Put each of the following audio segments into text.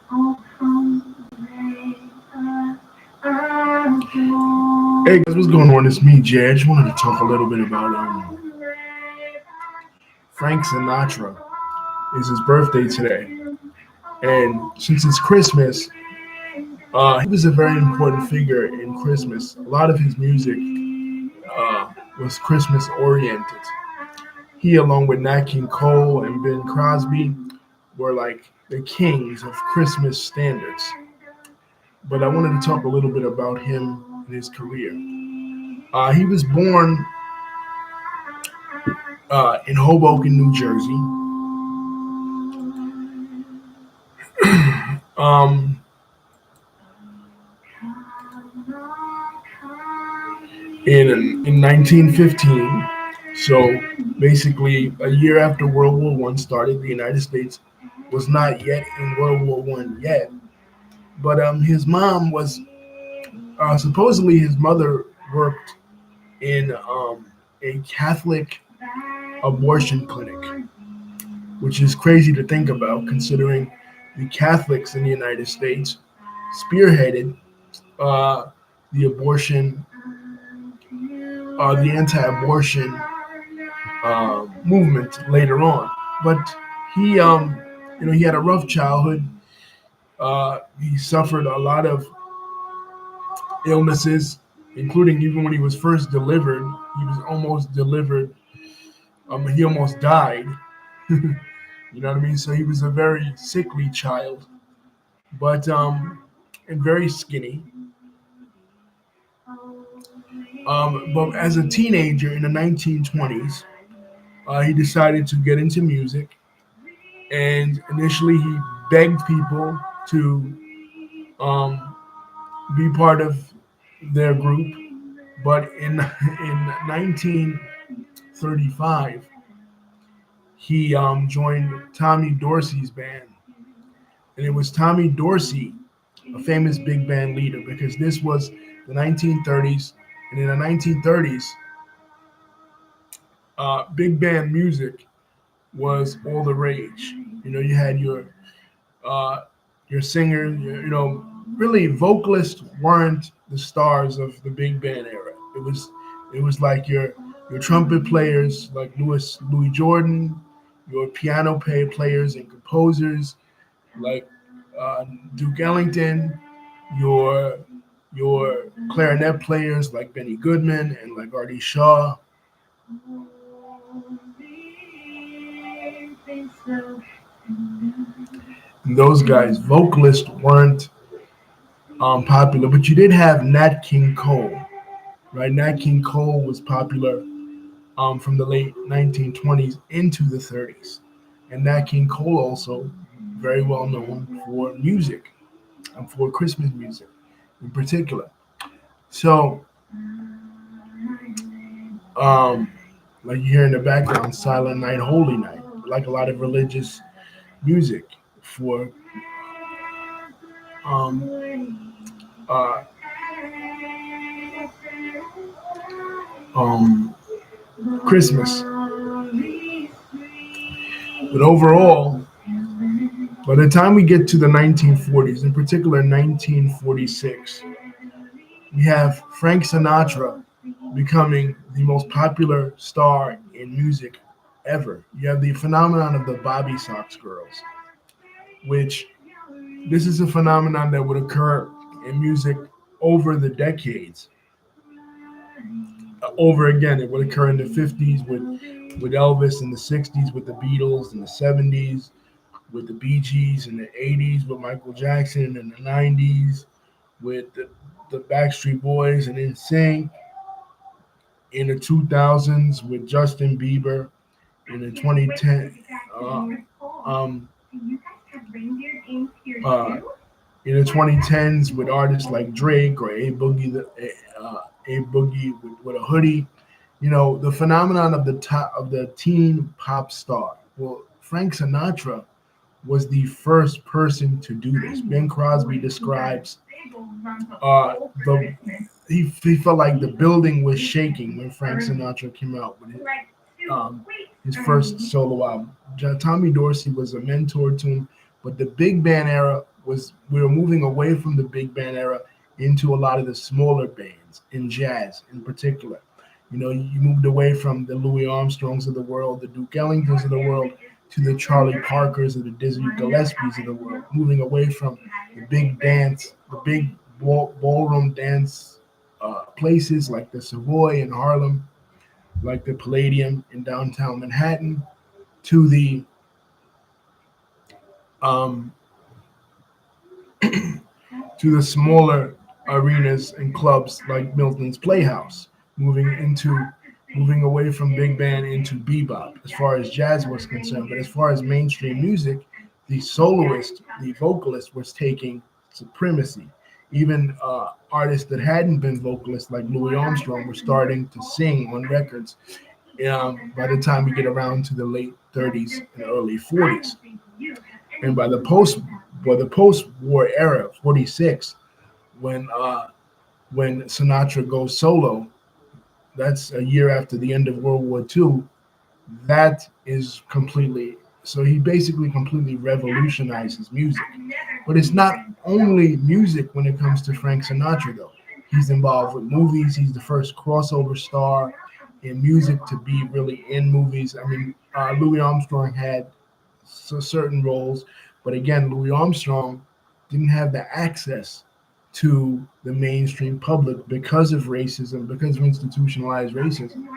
Hey guys, what's going on? It's me, Jay. I just wanted to talk a little bit about Frank Sinatra. It's his birthday today, and since it's Christmas, he was a very important figure in Christmas. A lot of his music was Christmas oriented. He, along with Nat King Cole and Bing Crosby, were like the kings of Christmas standards. But I wanted to talk a little bit about him and his career. He was born in Hoboken, New Jersey. Um, in 1915. So basically, a year after World War One started, the United States was not yet in World War One yet. But his mom was supposedly his mother worked in a Catholic abortion clinic, which is crazy to think about, considering the Catholics in the United States spearheaded uh, the abortion, the anti-abortion movement later on. But he, he had a rough childhood. He suffered a lot of illnesses, including even when he was first delivered. He was almost delivered. He almost died. You know what I mean? So he was a very sickly child, but and very skinny. But as a teenager in the 1920s, he decided to get into music, and initially he begged people to be part of their group. But in 1935, he joined Tommy Dorsey's band, and it was Tommy Dorsey, a famous big band leader, because this was the 1930s, and in the 1930s, big band music was all the rage. You know, you had uh, your singer, really vocalists weren't the stars of the big band era. It was like your trumpet players like Louis Jordan, your piano players and composers like Duke Ellington, your your clarinet players like Benny Goodman and like Artie Shaw. And those guys, vocalists weren't popular, but you did have Nat King Cole, right? Nat King Cole was popular from the late 1920s into the 30s, and Nat King Cole also very well known for music, for Christmas music in particular. So, um, like you hear in the background, Silent Night, Holy Night, like a lot of religious music for uh, um, Christmas. But overall, by the time we get to the 1940s, in particular 1946, we have Frank Sinatra becoming the most popular star in music ever. You have the phenomenon of the Bobby Sox girls, which this is a phenomenon that would occur in music over the decades. Over again, it would occur in the 50s with Elvis, in the 60s with the Beatles, in the 70s with the Bee Gees, in the 80s with Michael Jackson, in the 90s with the Backstreet Boys and NSYNC, in the 2000s with Justin Bieber, in the 2010 uh, um, uh, in the 2010s with artists like Drake or A Boogie with a hoodie. You know, the phenomenon of the teen pop star. Well, Frank Sinatra was the first person to do this. Ben Crosby describes the he felt like the building was shaking when Frank Sinatra came out with his first solo album. Tommy Dorsey was a mentor to him, but the big band era was we were moving away from the big band era into a lot of the smaller bands in jazz in particular. You moved away from the Louis Armstrongs of the world, the Duke Ellingtons of the world, to the Charlie Parkers or the Dizzy Gillespies of the world, moving away from the big dance, the big ballroom dance places like the Savoy in Harlem, like the Palladium in downtown Manhattan, to the um, to the smaller arenas and clubs like Milton's Playhouse, moving away from big band into bebop as far as jazz was concerned. But as far as mainstream music, the soloist, the vocalist was taking supremacy. Even artists that hadn't been vocalists like Louis Armstrong were starting to sing on records by the time we get around to the late 30s and early 40s. And by the post-war era, 46, when when Sinatra goes solo, that's a year after the end of World War II. That is completely so he basically completely revolutionizes music. But it's not only music when it comes to Frank Sinatra, though. He's involved with movies. He's the first crossover star in music to be really in movies. I mean, Louis Armstrong had certain roles, but again, Louis Armstrong didn't have the access to the mainstream public because of racism, because of institutionalized racism.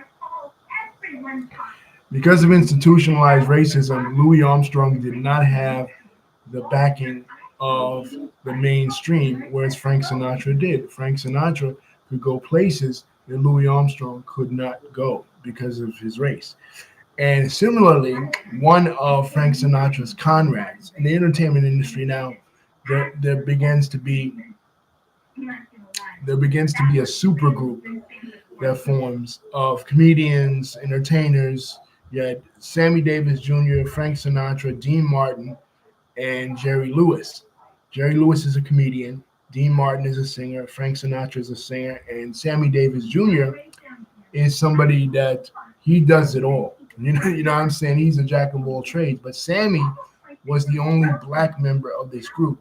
Because of institutionalized racism, Louis Armstrong did not have the backing of the mainstream, whereas Frank Sinatra did. Frank Sinatra could go places that Louis Armstrong could not go because of his race. And similarly, one of Frank Sinatra's comrades in the entertainment industry now, there begins to be a super group that forms of comedians, entertainers. You had Sammy Davis Jr., Frank Sinatra, Dean Martin, and Jerry Lewis. Jerry Lewis is a comedian. Dean Martin is a singer. Frank Sinatra is a singer, and Sammy Davis Jr. is somebody that he does it all. You know what I'm saying? He's a jack of all trades. But Sammy was the only black member of this group.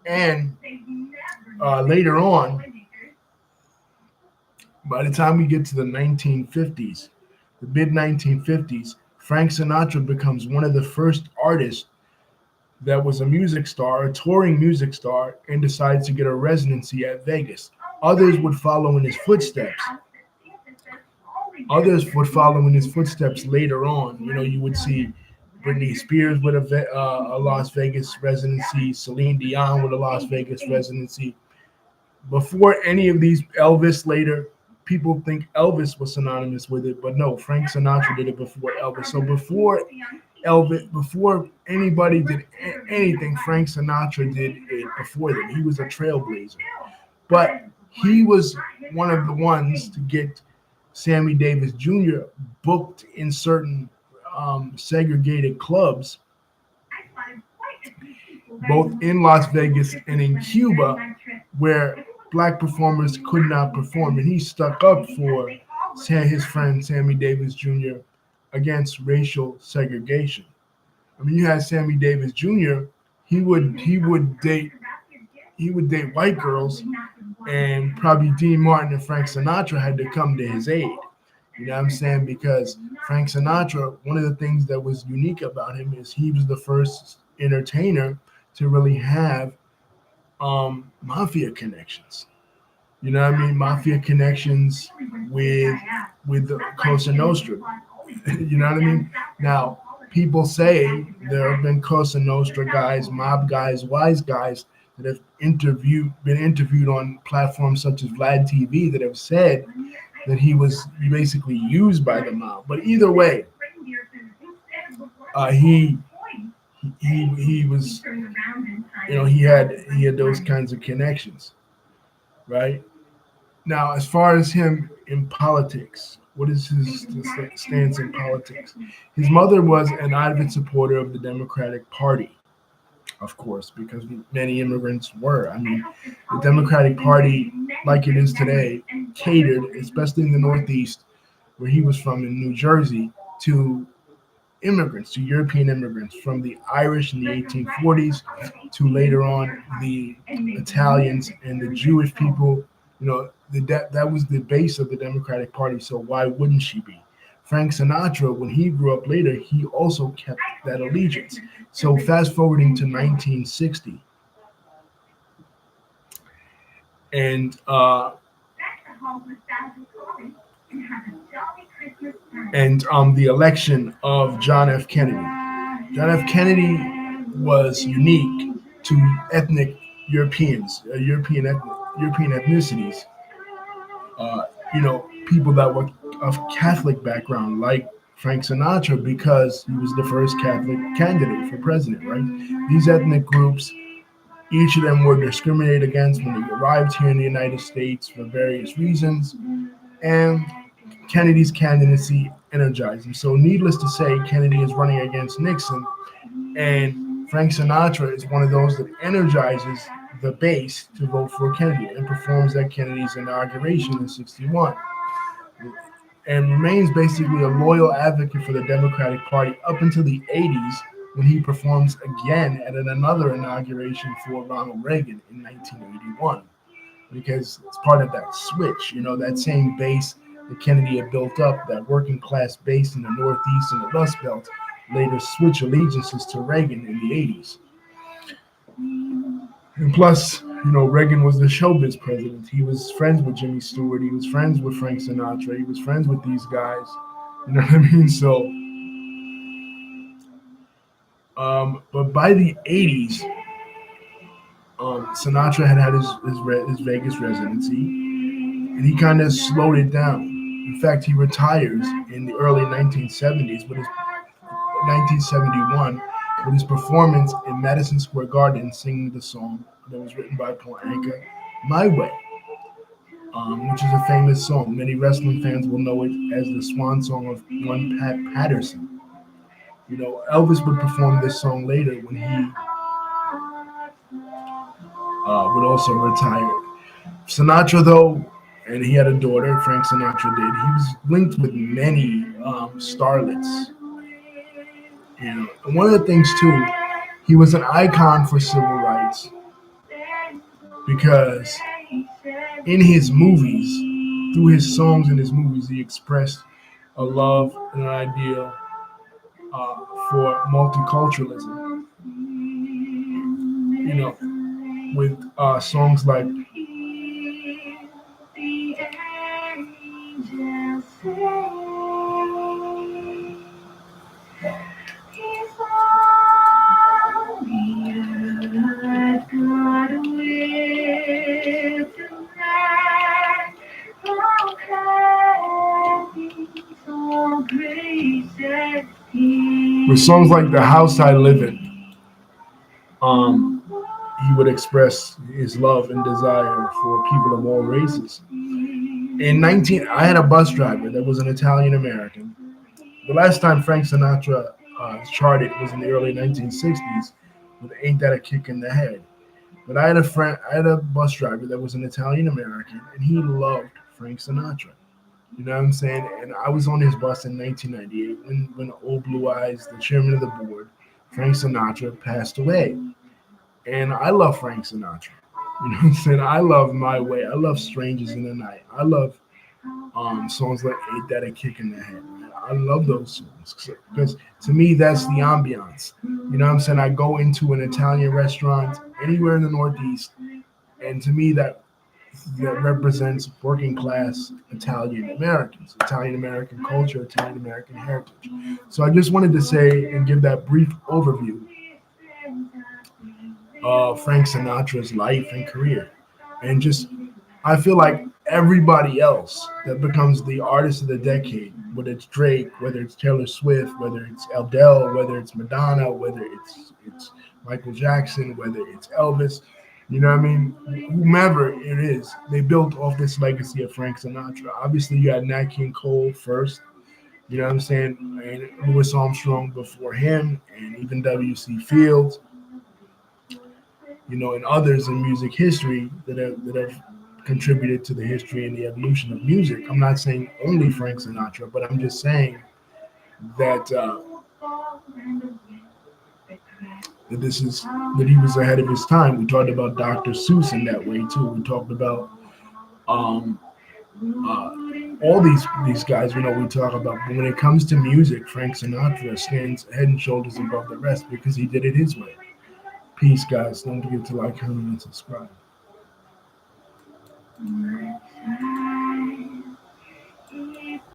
And later on, by the time we get to the 1950s, the mid 1950s, Frank Sinatra becomes one of the first artists that was a music star, a touring music star, and decides to get a residency at Vegas. Others would follow in his footsteps. Others would follow in his footsteps later on. You would see Britney Spears with a Las Vegas residency, Celine Dion with a Las Vegas residency. Before any of these, Elvis later, people think Elvis was synonymous with it, but no, Frank Sinatra did it before Elvis. So before anybody did anything, Frank Sinatra did it before them. He was a trailblazer. But he was one of the ones to get Sammy Davis Jr. booked in certain segregated clubs, both in Las Vegas and in Cuba, where black performers could not perform. And he stuck up for his friend Sammy Davis Jr. against racial segregation. I mean, you had Sammy Davis Jr. He would date white girls, and probably Dean Martin and Frank Sinatra had to come to his aid. You know what I'm saying? Because Frank Sinatra, one of the things that was unique about him is he was the first entertainer to really have mafia connections. You know what I mean? Mafia connections with the Cosa Nostra. You know what I mean? Now, people say there have been Cosa Nostra guys, mob guys, wise guys that have been interviewed on platforms such as Vlad TV that have said that he was basically used by the mob. But either way, he was, he had those kinds of connections, right? Now, as far as him in politics, what is his stance in politics? His mother was an avid supporter of the Democratic Party, of course, because many immigrants were. I mean, the Democratic Party, like it is today, catered, especially in the Northeast, where he was from in New Jersey, to immigrants, to European immigrants from the Irish in the 1840s to later on the Italians and the Jewish people. That was the base of the Democratic Party. So why wouldn't she be? Frank Sinatra, when he grew up later, he also kept that allegiance. So fast forwarding to 1960, and the election of John F. Kennedy. John F. Kennedy was unique to ethnic Europeans, European ethnicities. People that were of Catholic background, like Frank Sinatra, because he was the first Catholic candidate for president. Right? These ethnic groups, each of them were discriminated against when they arrived here in the United States for various reasons, and Kennedy's candidacy energized him. So, needless to say, Kennedy is running against Nixon, and Frank Sinatra is one of those that energizes the base to vote for Kennedy and performs at Kennedy's inauguration in '61, and remains basically a loyal advocate for the Democratic Party up until the '80s when he performs again at another inauguration for Ronald Reagan in 1981, because it's part of that switch, that same base that Kennedy had built up, that working class base in the Northeast and the Rust Belt, later switch allegiances to Reagan in the '80s. And plus, Reagan was the showbiz president. He was friends with Jimmy Stewart. He was friends with Frank Sinatra. He was friends with these guys. You know what I mean? So, but by the '80s, Sinatra had his Vegas residency, and he kind of slowed it down. In fact, he retires in the early 1970s with his 1971 with his performance in Madison Square Garden singing the song that was written by Paul Anka, "My Way," which is a famous song. Many wrestling fans will know it as the swan song of one Pat Patterson. Elvis would perform this song later when he would also retire. Sinatra, though, and he had a daughter, Frank Sinatra did, he was linked with many starlets. And one of the things, too, he was an icon for civil rights because in his movies, through his songs and his movies, he expressed a love and an ideal for multiculturalism. With songs like "The House I Live In," he would express his love and desire for people of all races. I had a bus driver that was an Italian American. The last time Frank Sinatra charted was in the early 1960s with "Ain't That a Kick in the Head." But I had a bus driver that was an Italian American, and he loved Frank Sinatra. You know what I'm saying? And I was on his bus in 1998 when Old Blue Eyes, the chairman of the board, Frank Sinatra, passed away. And I love Frank Sinatra. You know what I'm saying? I love "My Way." I love "Strangers in the Night." I love songs like "Ain't That a Kick in the Head." Man. I love those songs because to me that's the ambiance. You know what I'm saying? I go into an Italian restaurant anywhere in the Northeast, and to me that represents working class Italian Americans, Italian American culture, Italian American heritage. So I just wanted to say and give that brief overview of Frank Sinatra's life and career. And just, I feel like everybody else that becomes the artist of the decade, whether it's Drake, whether it's Taylor Swift, whether it's Adele, whether it's Madonna, whether it's Michael Jackson, whether it's Elvis, you know what I mean? Whomever it is, they built off this legacy of Frank Sinatra. Obviously, you had Nat King Cole first, you know what I'm saying? And Louis Armstrong before him, and even W.C. Fields, and others in music history that have contributed to the history and the evolution of music. I'm not saying only Frank Sinatra, but I'm just saying that that this is that he was ahead of his time. We talked about Dr. Seuss in that way too. We talked about um, uh, all these guys. We talk about, but when it comes to music, Frank Sinatra stands head and shoulders above the rest because he did it his way. Peace, guys. Don't forget to like, comment, and subscribe.